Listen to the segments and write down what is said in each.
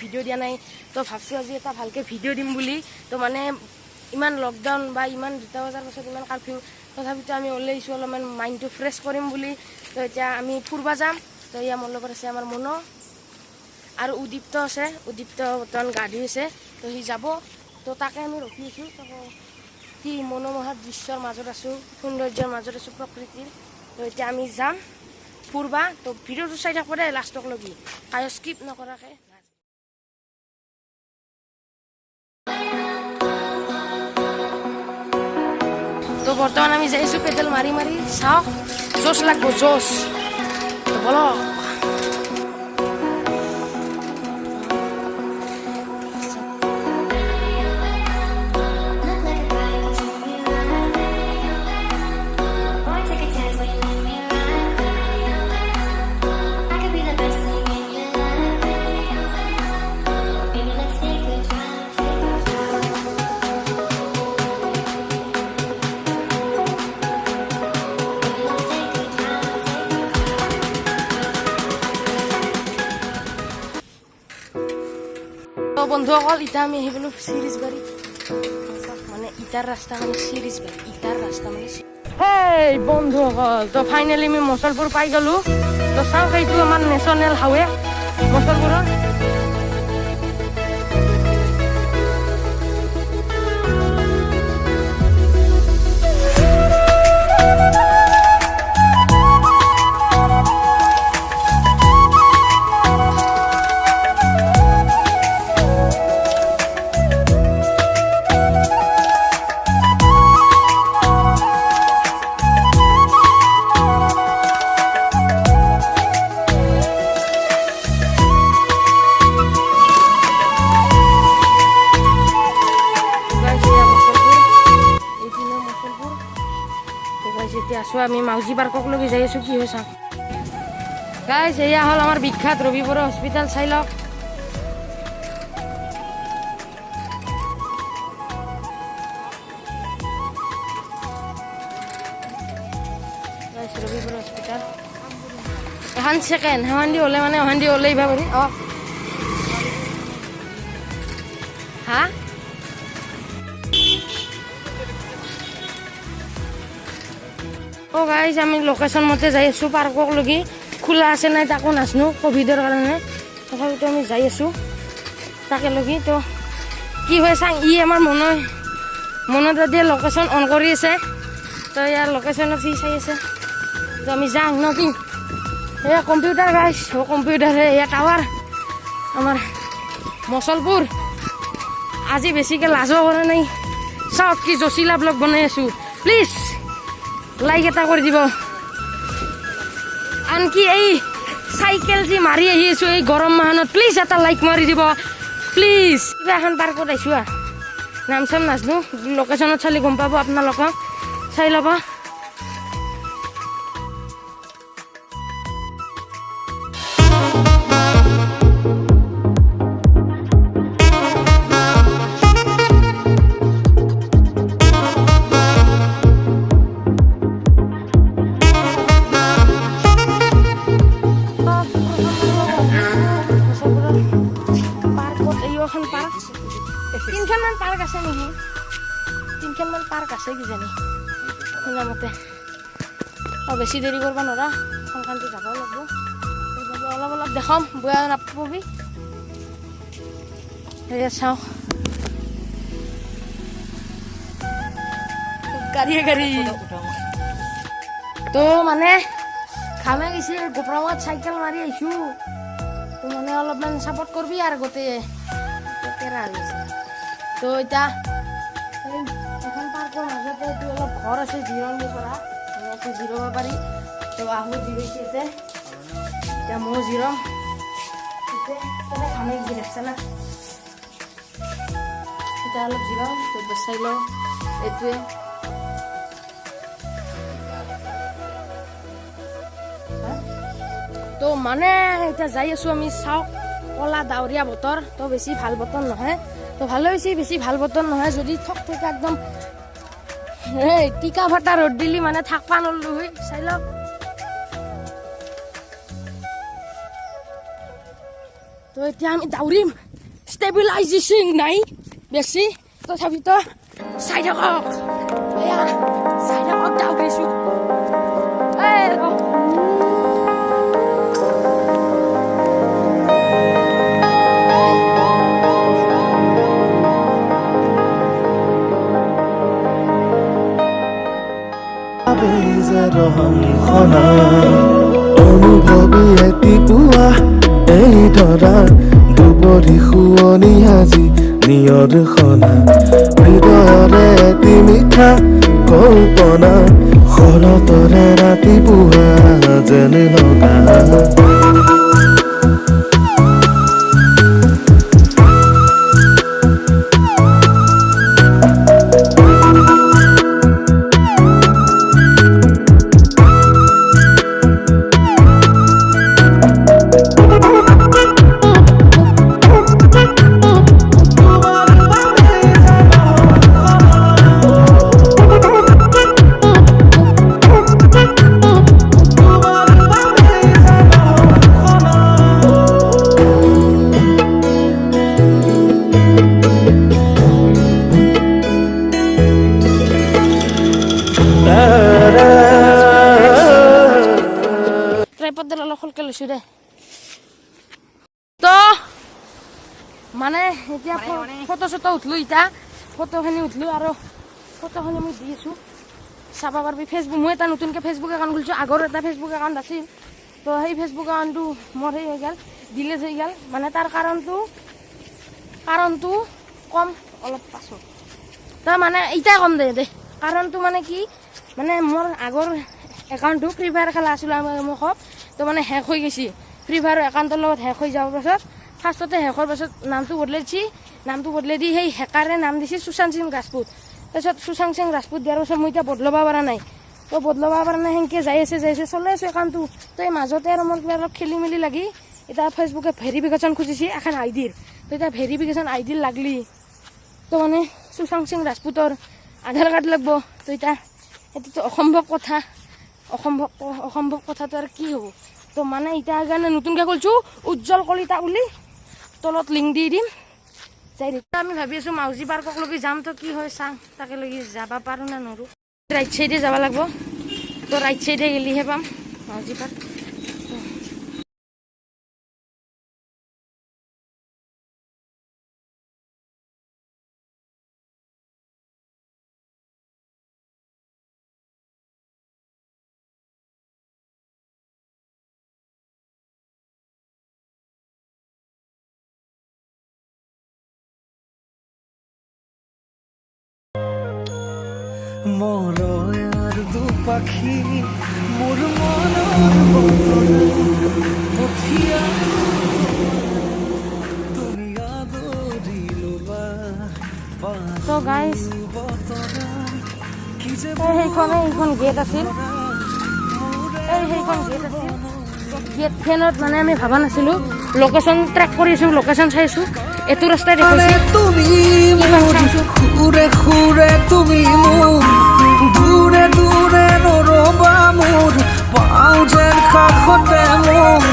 Video' দিয়া নাই তো ভাবছোঁ আজি এটা ভালকৈ ভিডিঅ' দিম বুলি তো মানে ইমান লকডাউন বা ইমান 2টা বজাৰ পাছত ইমান কাৰফিউ তথাপিতো আমি ওলাইছোঁ অলপমান মাইণ্ডটো ফ্ৰেছ কৰিম বুলি তো এতিয়া আমি ফুৰিব যাম তো এয়া মোৰ লগত আছে আমাৰ মনো আৰু উদীপ্ত আছে উদীপ্ত বৰ্তমান গা ধুই আছে তো সি যাব তো তাকে আমি ৰখি আছোঁ তো কি মনোমোহা দৃশ্যৰ মাজত আছোঁ সৌন্দৰ্যৰ মাজত আছোঁ প্ৰকৃতিৰ তো এতিয়া আমি যাম ফুৰিব তো ভিডিঅ'টো চাই থাকোঁ দেই লাষ্টক লগি কায়ো স্কিপ নকৰাকৈ তো বৰ্তমান আমি যাই আছোঁ পেডেল মাৰি মাৰি চাওক জোচ লাগব জোচ তো বলো বন্ধুসকল এতিয়া আমি আহি গ'লো চিৰিজ বাৰী মানে ইটাৰ ৰাস্তা মানে চিৰিজ বাৰী ইটাৰ ৰাস্তা মানে হেই বন্ধুসকল তো ফাইনেলি আমি মছলপুৰ পাই গ'লোঁ তো চাওক এইটো আমাৰ নেশ্যনেল হাইৱে মছলপুৰৰ এতিয়া আছোঁ আমি মাউজি পাৰ্কক লগি যাই আছোঁ কি হৈ চাওক গাইজ এয়া হ'ল আমাৰ বিখ্যাত ৰবি বড়ো হস্পিটেল চাই লওক ৰবি বড়ো হস্পিটেল এখন ছেকেণ্ড সেমান দি হ'লে মানে অহান দি ওলাই আহিব পাৰি অঁ হা অঁ গাইজ আমি লোকেশ্যন মতে যাই আছোঁ পাৰ্কক লগি খোলা আছে নাই তাকো নাজানো ক'ভিডৰ কাৰণে তথাপিতো আমি যাই আছোঁ তাকে লগি তো কি হয় চাং ই আমাৰ মনত দিয়ে লোকেশ্যন অন কৰি আছে তো ইয়াৰ লোকেশ্যনত সি চাই আছে তো আমি যাওঁ ন কি এয়া কম্পিউটাৰ গাইজ কম্পিউটাৰ এয়া টাৱাৰ আমাৰ মছলপুৰ আজি বেছিকৈ লাজো কৰা নাই চাওক কি জচিলা ব্লগ বনাই আছোঁ প্লিজ লাইক এটা কৰি দিব আনকি এই চাইকেল যি মাৰি আহি আছোঁ এই গৰম মাহত প্লিজ এটা লাইক মাৰি দিব প্লিজ কিবা এখন পাৰ্কত আহিছোঁ নাম চাম নাজানো লোকেশ্যনত চালি গম পাব আপোনালোকক চাই ল'ব তিনখনমান পাৰ্ক আছে নেকি তিনখনমান পাৰ্ক আছে কিজানি শুনামতে অঁ বেছি দেৰি কৰিব নোৱাৰা সোনকালে যাব লাগিব অলপ অলপ দেখাম বেয়া নাপাবি সেয়া চাওঁ গাড়ী তো মানে খামে গৈছে গোপৰাঙত চাইকেল মাৰি আহিছোঁ তো মানে অলপমান ছাপৰ্ট কৰিবি আৰু গোটেই কেৰা হৈছে তো এতিয়া এখন পাৰ্কৰ মাজতে এইটো অলপ ঘৰ আছে জিৰণি পৰা ধুনীয়াকৈ জিৰাব পাৰি তো আহোঁ জিৰাইছে এতিয়া ময়ো জিৰাম এতিয়া খামে যি দেখছে না এতিয়া অলপ জিৰাম তো বচাই লওঁ এইটোৱে তো মানে এতিয়া যাই আছোঁ আমি চাওক কলা ডাৱৰীয়া বতৰ তো বেছি ভাল বতৰ নহয় তো ভালো হৈছে বেছি ভাল বতৰ নহয় যদি থক থকা একদম টিকা ফটা ৰ'দ দিলি মানে থাকবা নললো হৈ চাই লওক তো এতিয়া আমি দৌৰিম ষ্টেবিলাইজেশ্যন নাই বেছি তথাপিতো চাই থাকক এয়া চাই থাকক যাওঁ গৈছোঁ অনুভৱী এটি পুৱা এই ধৰা দুবৰি শুৱনি সাজি নিয়ৰ সনা হৃদয়ৰে এটি মিঠা কল্পনা শৰতৰে ৰাতিপুৱা যেন লগা ট্ৰাইপডডাল অলপ খোলকে লৈছোঁ দে তো মানে এতিয়া ফটো চটো উঠলোঁ এতিয়া ফটোখিনি উঠলোঁ আৰু ফটোখিনি মই দি আছোঁ চাব পাৰিবি ফেচবুক মই এটা নতুনকৈ ফেচবুক একাউণ্ট খুলিছোঁ আগৰ এটা ফেচবুক একাউণ্ট আছিল তো সেই ফেচবুক একাউণ্টটো মোৰ সেই হৈ গ'ল ডিলিট হৈ গ'ল মানে তাৰ কাৰণটো কম অলপ পাছত তো মানে এতিয়াই কম দে কাৰণটো মানে কি মানে মোৰ আগৰ একাউণ্টটো ফ্ৰী ফায়াৰ খেলা আছিলোঁ মোক তো মানে হেক হৈ গৈছে ফ্ৰী ফায়াৰৰ একাউণ্টৰ লগত হেক হৈ যোৱাৰ পাছত ফাৰ্ষ্টতে হেক হোৱাৰ পাছত নামটো বদলাই দি সেই হেকাৰে নাম দিছে সুশান্ত সিং ৰাজপুত তাৰপিছত সুশান্ত সিং ৰাজপুত দিয়াৰ পাছত মই এতিয়া বদলাব পৰা নাই তো সেনেকৈ যাই আছে চলাই আছোঁ একাউণ্টটো তো এই মাজতে আৰু মোৰ কিবা অলপ খেলি মেলি লাগি এতিয়া ফেচবুকে ভেৰিফিকেশ্যন খুজিছে এখন আইডিৰ তো এতিয়া ভেৰিফিকেশ্যন আইডিৰ লাগলি তো মানে সুশান্ত সিং ৰাজপুতৰ আধাৰ কাৰ্ড লাগব তো এতিয়া এইটোতো অসম্ভৱ কথাটো আৰু কি হ'ব তো মানে এতিয়া কাৰণে নতুনকৈ খুলিছোঁ উজ্জ্বল কলিতা বুলি তলত লিংক দি দিম যাই আমি ভাবি আছোঁ মাউজি পাৰ্কক লগি যাম তো কি হয় চাওঁ তাকে লগি যাব পাৰোঁ না নোৱাৰোঁ ৰাইট চাইডে যাব লাগিব তো ৰাইট চাইডে গেলিহে পাম মাউজি পাৰ্ক মলয়াৰ দুপাখি মোৰ মনৰ পঠিয়া তুমি আদৰি লোৱা তো গাইজ এইখন গেট আছিল গেটখনত মানে আমি ভবা নাছিলোঁ লোকেশ্যন ট্ৰেক কৰিছোঁ লোকেশ্যন চাইছোঁ এইটো ৰাস্তাই দেখাইছে তুমি খুৰে খুৰে তুমি মোৰ দূৰে দূৰে নৰবা মোৰ পাওঁ যেন কাষতে মোৰ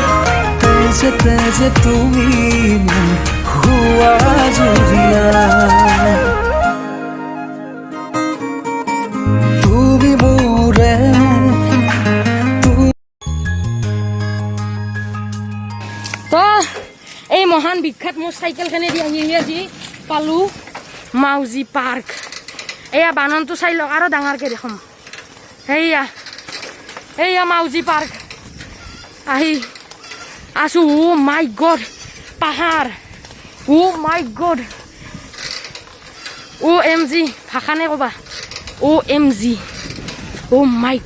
তেজে তুমি মোৰ হোৱা জুৰিয়া তুমি মোৰে তো এই মহান বিখ্যাত মোৰ চাইকেলখনেদি আহি আজি পালোঁ মাউজি পাৰ্ক এয়া বাননটো চাই লওক আৰু ডাঙৰকৈ দেখোন সেয়া মাউজি পাৰ্ক আহি আছোঁ মাই গড পাহাৰ মাই গড OMG ভাষা নে ক'বা OMG মাই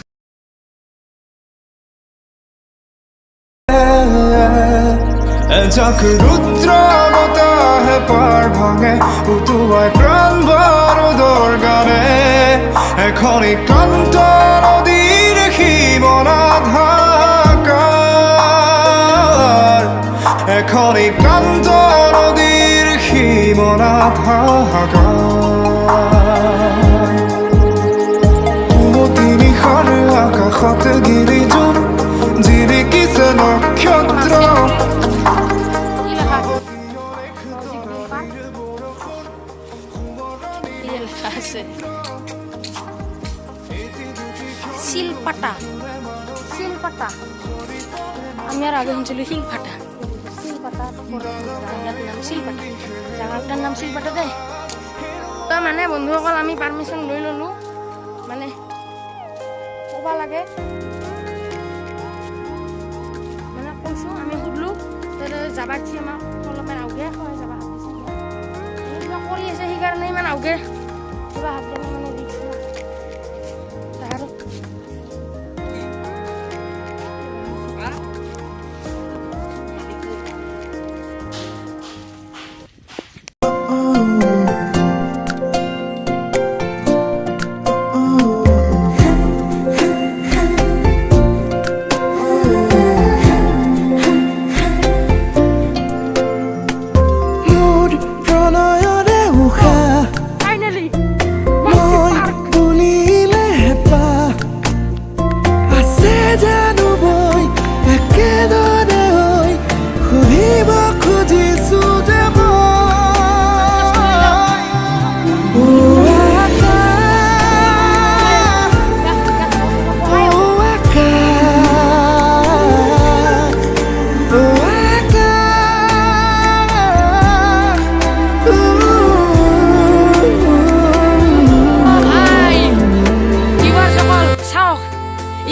যাক ৰুদ্ৰ বতাহে পাৰ ভাঙে উটুৱাই প্ৰাণ বাৰুদৰ গানে এখন ক্লান্ত নদীৰ সীমনাধাকাৰ এখন ক্লান্ত নদীৰ সীমনাধাকাৰ নিশাৰ আকাশত গিৰিজোৰ জিৰিকিছে নক্ষত্ৰ লেখা আছে শিলপাটা শিলপাটা আমি আর আগে শুনছিলো শিলপাটা শিলপাটা জায়গাটার নাম শিলপাটা জায়গাটার নাম শিলপাটা দেয় তো মানে বন্ধুসকল আমি পারমিশন লৈ ললো মানে ক'ব লাগে মানে কৈছোঁ আমি সুধলোঁ যাবা কি আমাক অলপমান আউগে হয় যাবা কিবা কৰি আছে সেইকাৰণে ইমান আউগে কিবা হাত মানে ৰিক্স আৰু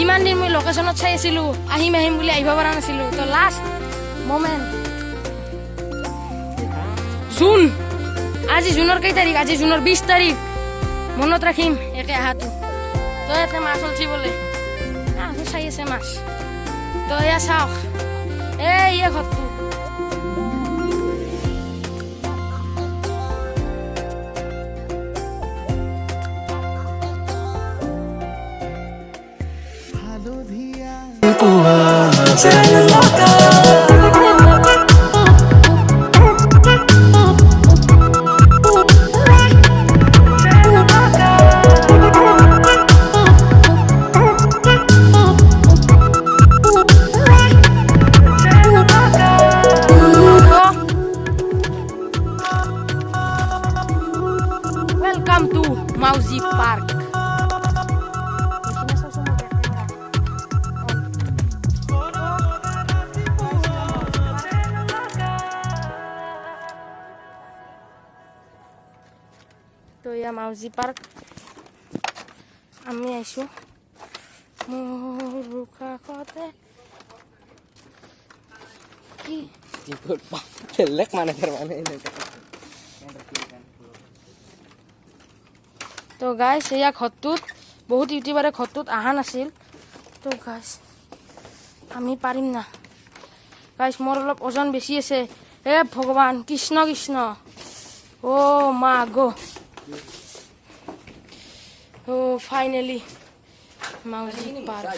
ইমান দিন মই লোকেশনত চাই আছিলোঁ আহিম আহিম বুলি আহিব পৰা নাছিলোঁ তো লাষ্ট মোমেণ্ট জুন আজি জুনৰ কেই তাৰিখ আজি জুনৰ 20 তাৰিখ মনত ৰাখিম একে আহাটো তো ইয়াতে মাছ ওলছি বোলে চাই আছে মাছ তো এয়া চাওক এয়া ঘৰটো Welcome to Maowji Park. তো ইয়া মাওজি পার্ক আমি আইছো মোর কাকতে কি Jemput pak, jelek mana ini. তো গাইস এয়া ঘৰটোত বহুত ইউটিউবাৰে ঘৰটোত আহা নাছিল তো গাইস আমি পাৰিম না গাইস মোৰ অলপ ওজন বেছি আছে এ ভগৱান কৃষ্ণ কৃষ্ণ ও মা গো ও ফাইনালি মাওজি পার্ক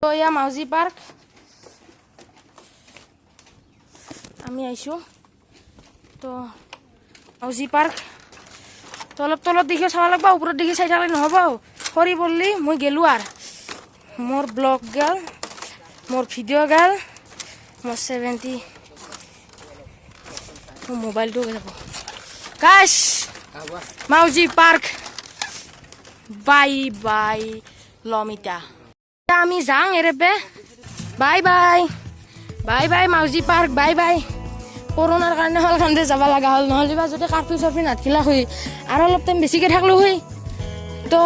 তো এয়া মাওজি পার্ক আমি আইছো তো মাওজি পার্ক তলত দেখি চাব লাগবা ওপৰত দেখি চাই থাকলে নহ'ব সৰি পৰলি মই গেলো আর মোর ব্লগ গেল মোর ভিডিও গেল মোর 70 মোবাইলটো যাব গাইস মাওজি পার্ক বাই বাই লমিতা আমি যাং এৰেপে bye bye bye bye মাওজি park bye bye করোনার কারণে হল খান্দে যাব লাগা হল নহলে বা যদি কার্ফিউ সার্ফি নাথিলা হই আর অলপ টাইম বেশিকে থাকলো হই তো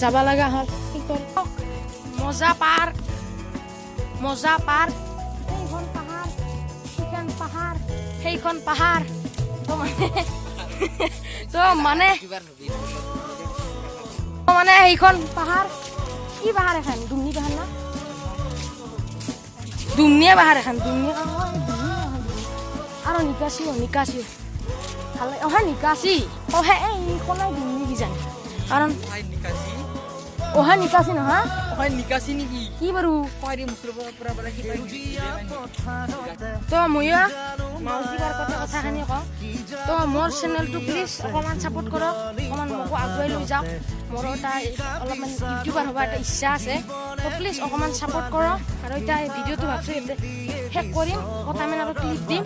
যাব লাগা হল মজা পার্ক এইখন পাহাড় চিকেন পাহাড় সেইখন পাহাড় তো মানে এইখন পাহাড় কি পাহাড় এখন দুমনি পাহাড় না দুমনিয়া পাহাড় এখন দুমনি আৰু নিকাশি ভালে অহা নিকাশি অহে এই কোনাই দুমনি কি জানি কাৰণ অহা নিকাশি নহয় হয় নিকাশি নেকি কি বাৰু কয়ৰি মুছলপৰ পৰা বলা কি তো মইয়া মাওজি পাৰ্কত কথাখিনি কওঁ তো মোৰ চেনেলটো প্লিজ অকণমান ছাপোৰ্ট কৰক অকণমান মোকো আগুৱাই লৈ যাওক মোৰ এটা অলপমান ইউটিউবাৰ হ'ব এটা ইচ্ছা আছে তো প্লিজ অকণমান ছাপোৰ্ট কৰক আৰু এতিয়া ভিডিঅ'টো ভাবছোঁ ইয়াতে শেষ কৰিম কটামান আৰু ক্লিপ দিম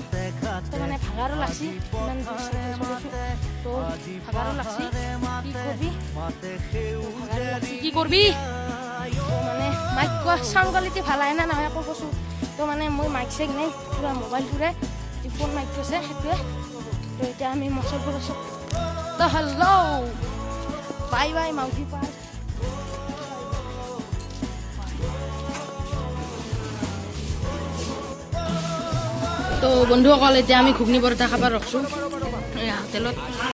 তো মানে ভাগাৰো লাগছি ইমান দূৰ চাইকেল চলাইছোঁ তো ভাগাৰো লাগছি কি কৰবি তো মানে মাইক কোৱা চাউণ্ড কোৱালিটি ভাল আহে না নহয় আকৌ কৈছোঁ তো মানে মই মাইক চাইক নাই পুৰা মোবাইলটোৰে যি ফোন মাইকটো আছে সেইটোৱে তো এতিয়া আমি মছলপুৰ আছোঁ তো হেল্ল' বাই বাই মাউজি পাৰ্ক তো বন্ধুসকল এতিয়া আমি ঘুগনি পৰঠা খাব ৰখছোঁ হোটেলত